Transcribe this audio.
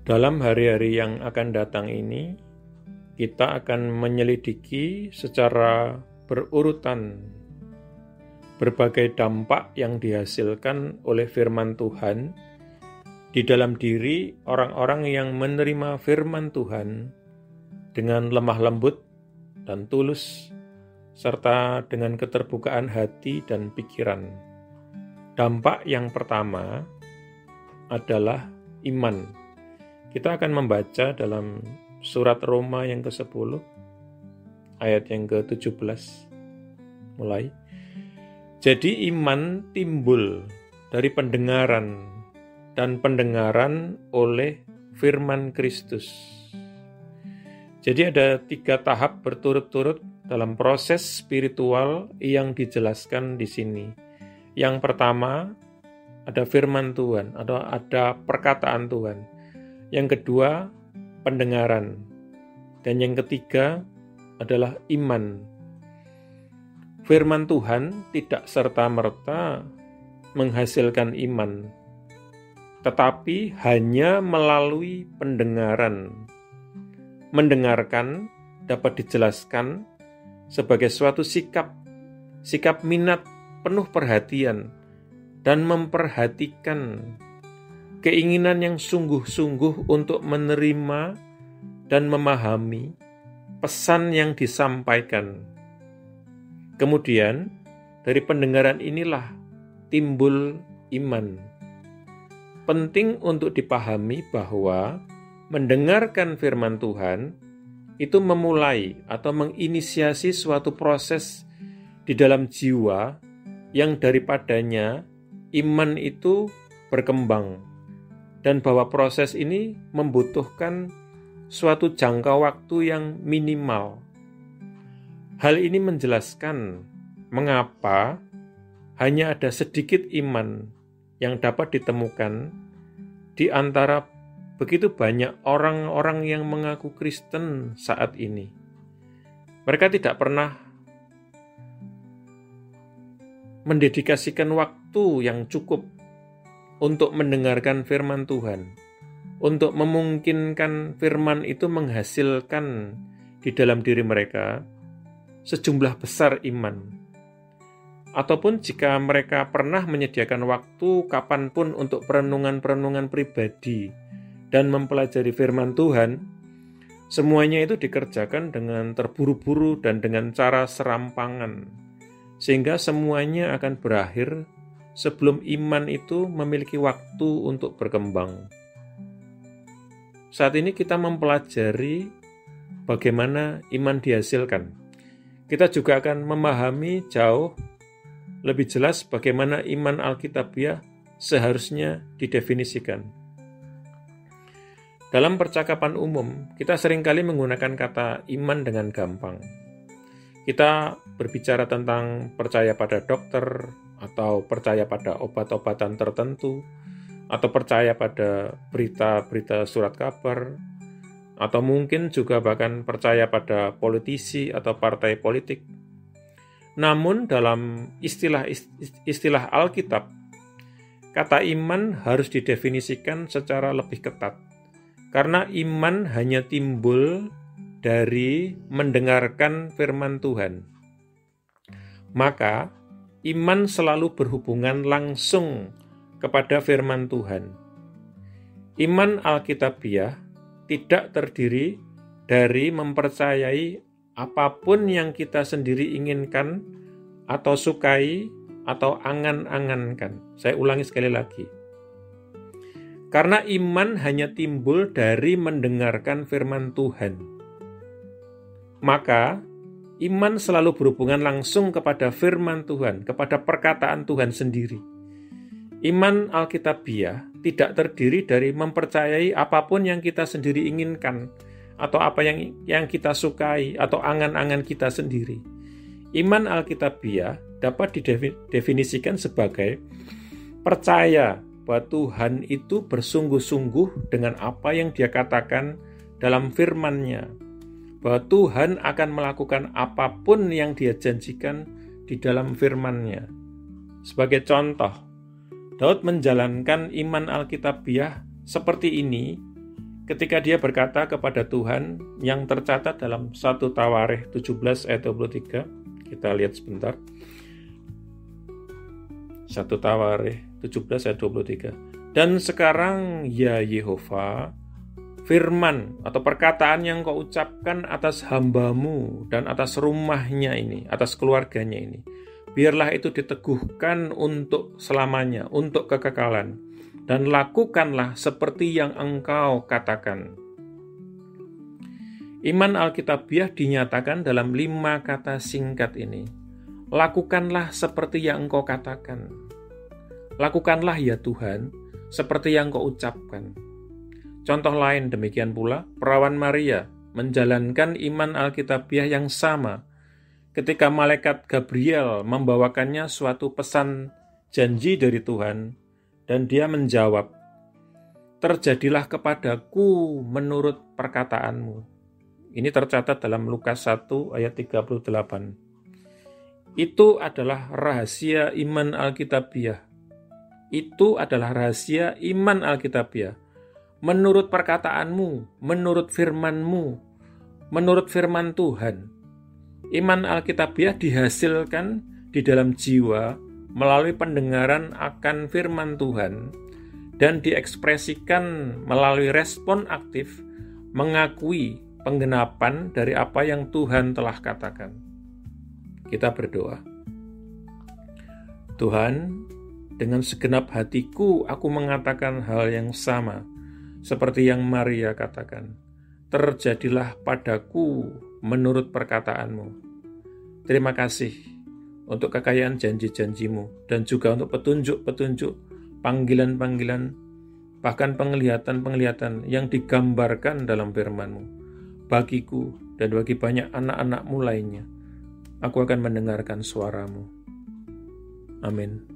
Dalam hari-hari yang akan datang ini, kita akan menyelidiki secara berurutan berbagai dampak yang dihasilkan oleh firman Tuhan di dalam diri orang-orang yang menerima firman Tuhan dengan lemah lembut dan tulus, serta dengan keterbukaan hati dan pikiran. Dampak yang pertama adalah iman. Kita akan membaca dalam surat Roma yang ke-10, ayat yang ke-17, mulai. Jadi iman timbul dari pendengaran, dan pendengaran oleh firman Kristus. Jadi ada 3 tahap berturut-turut dalam proses spiritual yang dijelaskan di sini. Yang pertama, ada firman Tuhan, atau ada perkataan Tuhan. Yang kedua, pendengaran. Dan yang ketiga adalah iman. Firman Tuhan tidak serta-merta menghasilkan iman, tetapi hanya melalui pendengaran. Mendengarkan dapat dijelaskan sebagai suatu sikap minat penuh perhatian dan memperhatikan, keinginan yang sungguh-sungguh untuk menerima dan memahami pesan yang disampaikan. Kemudian, dari pendengaran inilah timbul iman. Penting untuk dipahami bahwa mendengarkan firman Tuhan itu memulai atau menginisiasi suatu proses di dalam jiwa yang daripadanya iman itu berkembang. Dan bahwa proses ini membutuhkan suatu jangka waktu yang minimal. Hal ini menjelaskan mengapa hanya ada sedikit iman yang dapat ditemukan di antara begitu banyak orang-orang yang mengaku Kristen saat ini. Mereka tidak pernah mendedikasikan waktu yang cukup untuk mendengarkan firman Tuhan, untuk memungkinkan firman itu menghasilkan di dalam diri mereka sejumlah besar iman. Ataupun jika mereka pernah menyediakan waktu kapanpun untuk perenungan-perenungan pribadi dan mempelajari firman Tuhan, semuanya itu dikerjakan dengan terburu-buru dan dengan cara serampangan, sehingga semuanya akan berakhir sebelum iman itu memiliki waktu untuk berkembang. Saat ini kita mempelajari bagaimana iman dihasilkan. Kita juga akan memahami jauh lebih jelas bagaimana iman Alkitabiah seharusnya didefinisikan. Dalam percakapan umum, kita seringkali menggunakan kata iman dengan gampang. Kita berbicara tentang percaya pada dokter, atau percaya pada obat-obatan tertentu, atau percaya pada berita-berita surat kabar, atau mungkin juga bahkan percaya pada politisi atau partai politik. Namun dalam istilah Alkitab, kata iman harus didefinisikan secara lebih ketat, karena iman hanya timbul dari mendengarkan firman Tuhan. Maka iman selalu berhubungan langsung kepada firman Tuhan. Iman Alkitabiah tidak terdiri dari mempercayai apapun yang kita sendiri inginkan atau sukai atau angan-angankan. Saya ulangi sekali lagi. Karena iman hanya timbul dari mendengarkan firman Tuhan, maka iman selalu berhubungan langsung kepada firman Tuhan, kepada perkataan Tuhan sendiri. Iman Alkitabiah tidak terdiri dari mempercayai apapun yang kita sendiri inginkan, atau apa yang kita sukai, atau angan-angan kita sendiri. Iman Alkitabiah dapat didefinisikan sebagai percaya bahwa Tuhan itu bersungguh-sungguh dengan apa yang Dia katakan dalam firman-Nya, bahwa Tuhan akan melakukan apapun yang Dia janjikan di dalam firman-Nya. Sebagai contoh, Daud menjalankan iman Alkitabiah seperti ini ketika dia berkata kepada Tuhan yang tercatat dalam 1 Tawarikh 17 ayat 23. Kita lihat sebentar. 1 Tawarikh 17 ayat 23. Dan sekarang ya Yehova, firman atau perkataan yang kau ucapkan atas hambamu dan atas rumahnya ini, atas keluarganya ini, biarlah itu diteguhkan untuk selamanya, untuk kekekalan, dan lakukanlah seperti yang engkau katakan. Iman Alkitabiah dinyatakan dalam 5 kata singkat ini. Lakukanlah seperti yang engkau katakan. Lakukanlah ya Tuhan, seperti yang engkau ucapkan. Contoh lain demikian pula, perawan Maria menjalankan iman Alkitabiah yang sama ketika malaikat Gabriel membawakannya suatu pesan janji dari Tuhan, dan dia menjawab, terjadilah kepadaku menurut perkataanmu. Ini tercatat dalam Lukas 1 ayat 38. Itu adalah rahasia iman Alkitabiah. Itu adalah rahasia iman Alkitabiah. Menurut perkataanmu, menurut firmanmu, menurut firman Tuhan. Iman Alkitabiah dihasilkan di dalam jiwa melalui pendengaran akan firman Tuhan dan diekspresikan melalui respon aktif mengakui penggenapan dari apa yang Tuhan telah katakan. Kita berdoa. Tuhan, dengan segenap hatiku aku mengatakan hal yang sama seperti yang Maria katakan. Terjadilah padaku menurut perkataanmu. Terima kasih untuk kekayaan janji-janjimu dan juga untuk petunjuk-petunjuk, panggilan-panggilan, bahkan penglihatan-penglihatan yang digambarkan dalam firman-Mu. Bagiku dan bagi banyak anak-anak-Mu lainnya, aku akan mendengarkan suara-Mu. Amin.